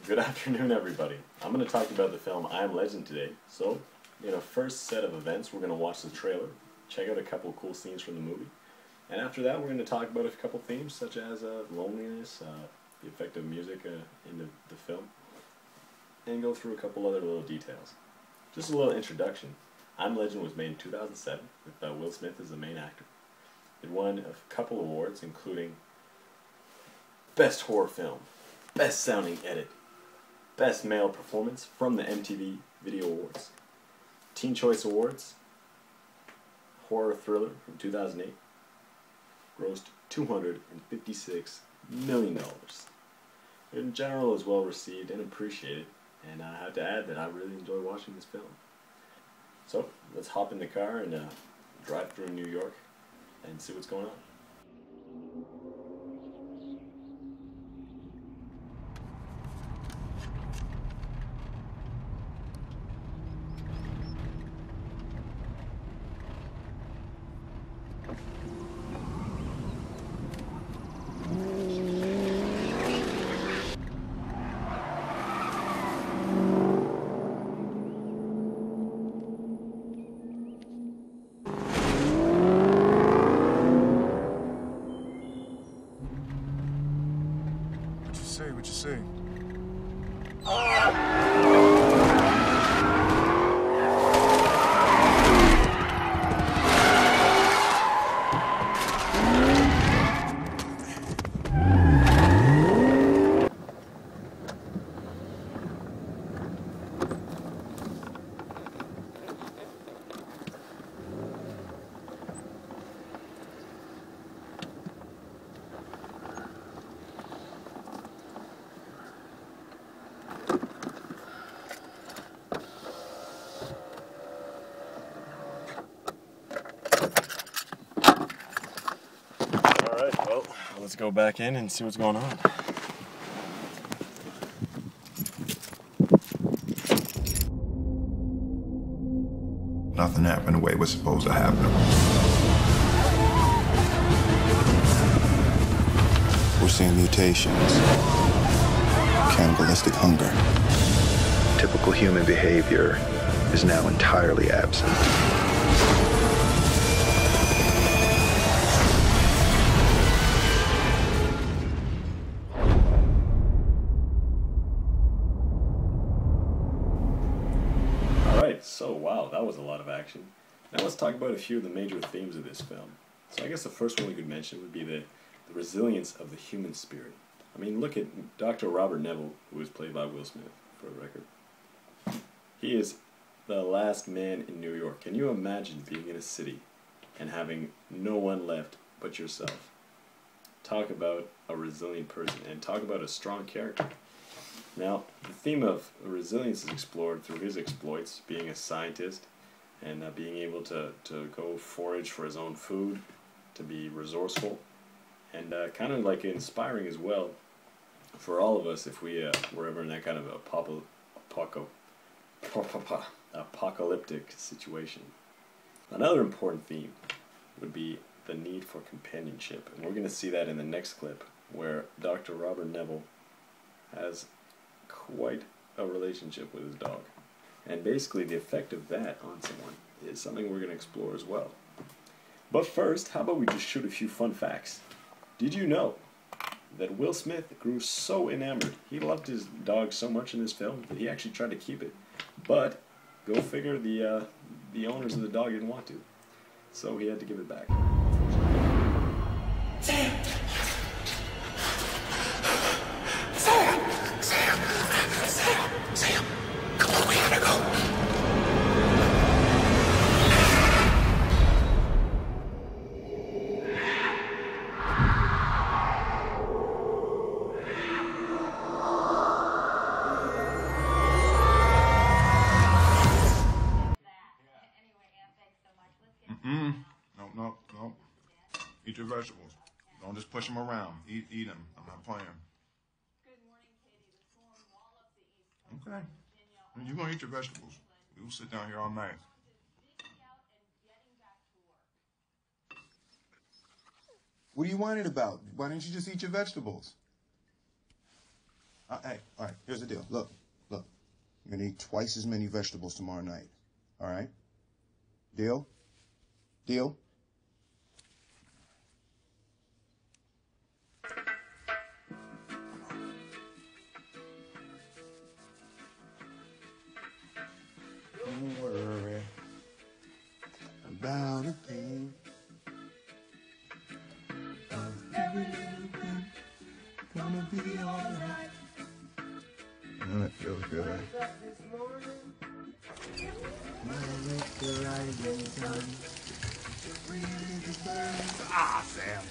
Good afternoon, everybody. I'm going to talk about the film I Am Legend today. So, in a first set of events, we're going to watch the trailer, check out a couple cool scenes from the movie, and after that, we're going to talk about a couple themes such as loneliness, the effect of music in the film, and go through a couple other little details. Just a little introduction. I Am Legend was made in 2007 with Will Smith as the main actor. It won a couple awards, including Best Horror Film, Best Sounding Edit, Best Male Performance from the MTV Video Awards, Teen Choice Awards, Horror Thriller from 2008, grossed $256 million. In general, it was well received and appreciated, and I have to add that I really enjoy watching this film. So, let's hop in the car and drive through New York and see what's going on. What you say? Alright, well, let's go back in and see what's going on. Nothing happened the way it was supposed to happen. We're seeing mutations, cannibalistic hunger. Typical human behavior is now entirely absent. Alright, so wow, that was a lot of action. Now let's talk about a few of the major themes of this film. So I guess the first one we could mention would be the resilience of the human spirit. I mean, look at Dr. Robert Neville, who was played by Will Smith, for the record. He is the last man in New York. Can you imagine being in a city and having no one left but yourself? Talk about a resilient person, and talk about a strong character. Now, the theme of resilience is explored through his exploits, being a scientist, and being able to go forage for his own food, to be resourceful, and kind of like inspiring as well for all of us if we were ever in that kind of apocalyptic situation. Another important theme would be the need for companionship, and we're going to see that in the next clip, where Dr. Robert Neville has quite a relationship with his dog. And basically the effect of that on someone is something we're going to explore as well. But first, how about we just shoot a few fun facts? Did you know that Will Smith grew so enamored, he loved his dog so much in this film that he actually tried to keep it. But, go figure, the owners of the dog didn't want to. So he had to give it back. Sam! Sam! Come on, we gotta go. No. Eat your vegetables. Don't just push them around. Eat them. I'm not playing. Good morning, Katie. The storm wall up the east coast. Okay. You're going to eat your vegetables. We'll sit down here all night. What are you whining about? Why didn't you just eat your vegetables? Hey, all right, here's the deal. Look. You're gonna eat twice as many vegetables tomorrow night. All right? Deal? Deal? Don't worry about a thing. Every little thing gonna be alright. That feels good. Ah, Sam.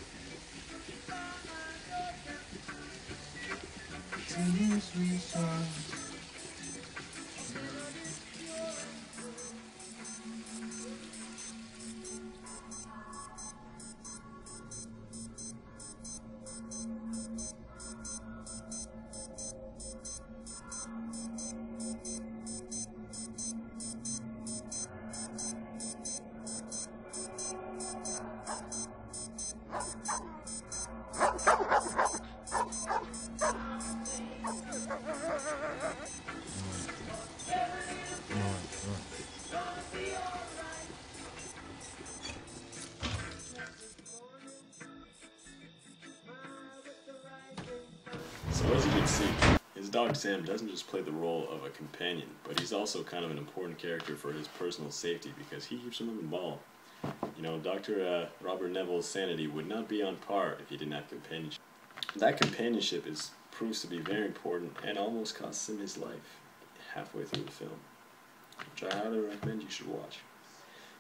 Sing a sweet song. So as you can see, his dog Sam doesn't just play the role of a companion, but he's also kind of an important character for his personal safety because he keeps him on the ball. You know, Dr. Robert Neville's sanity would not be on par if he didn't have companionship. That companionship proves to be very important and almost costs him his life halfway through the film, which I highly recommend you should watch.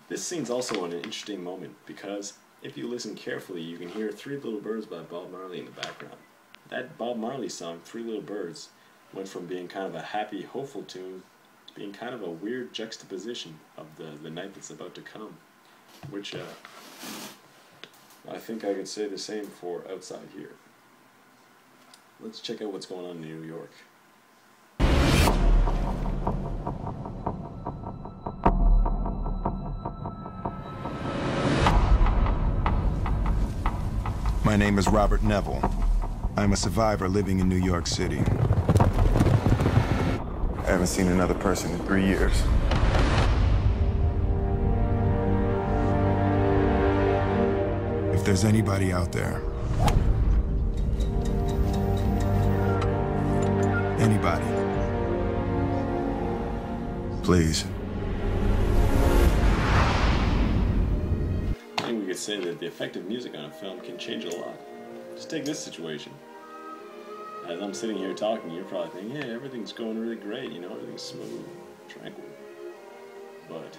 This scene's also an interesting moment because if you listen carefully, you can hear Three Little Birds by Bob Marley in the background. That Bob Marley song, Three Little Birds, went from being kind of a happy, hopeful tune to being kind of a weird juxtaposition of the night that's about to come, which I think I could say the same for Outside Here. Let's check out what's going on in New York. My name is Robert Neville. I'm a survivor living in New York City. I haven't seen another person in 3 years. If there's anybody out there, anybody, please. I think we could say that the effect of music on a film can change a lot. Just take this situation. As I'm sitting here talking, you're probably thinking, yeah, everything's going really great, you know, everything's smooth, tranquil. But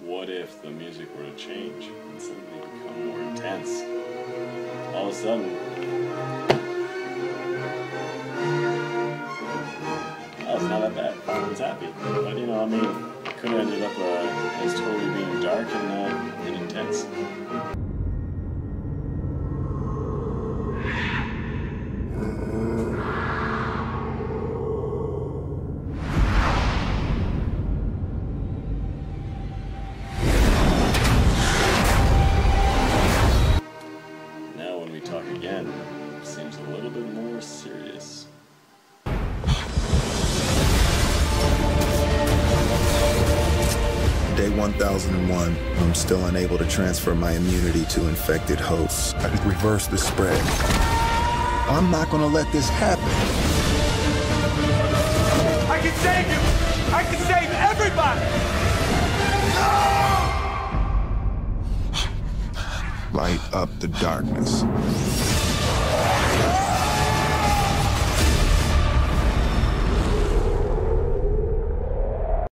what if the music were to change and suddenly become more intense? All of a sudden, oh, it's not that bad. Everyone's happy. But, you know, I mean, it could have ended up as totally being dark and intense. Now when we talk again, it seems a little bit more serious. Day 1001, I'm still unable to transfer my immunity to infected hosts. I just reverse the spread. I'm not gonna let this happen. I can save you! I can save everybody! Light up the darkness.